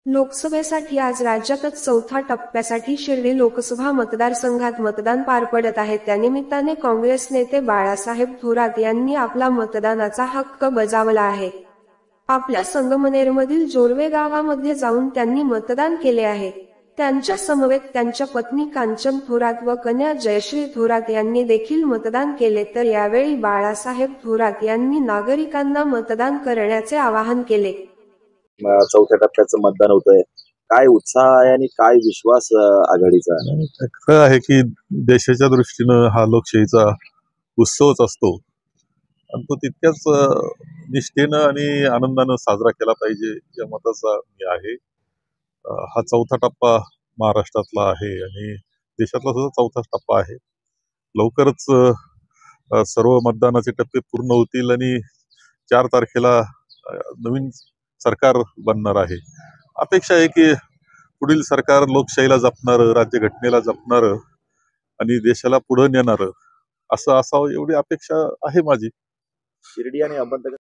लोकसभेसाठी आज राज्यातच चौथ्या टप्प्यासाठी शिर्डी लोकसभा मतदारसंघात मतदान पार पडत आहे। त्यानिमित्ताने काँग्रेस नेते बाळासाहेब थोरात यांनी आपला मतदानाचा हक्क बजावला आहे। आपल्या संगमनेरमधील जोरवे गावामध्ये जाऊन त्यांनी मतदान केले आहे। त्यांच्या समवेत त्यांच्या पत्नी कांचन थोरात व कन्या जयश्री थोरात यांनी देखील मतदान केले। तर यावेळी बाळासाहेब थोरात यांनी नागरिकांना मतदान करण्याचे आवाहन केले। चौथ्या टप्प्याचं मतदान होतंय, काय उत्साह आहे आणि काय विश्वास आघाडीचा आहे? खरं आहे की देशाच्या दृष्टीनं हा लोकशाहीचा उत्सवच असतो आणि तो तितक्याच निष्ठेनं आणि आनंदानं साजरा केला पाहिजे या मताचा मी आहे। हा चौथा टप्पा महाराष्ट्रातला आहे आणि देशातला सुद्धा चौथा टप्पा आहे। लवकरच सर्व मतदानाचे टप्पे पूर्ण होतील आणि 4 तारखेला नवीन सरकार बनणार आहे। अपेक्षा आहे की पुढील सरकार लोकशाहीला जपणारं, राज्यघटनेला जपणारं आणि देशाला पुढे नेणारं असं असावं एवढी अपेक्षा आहे माझी। शिर्डी आणि अहमदनगर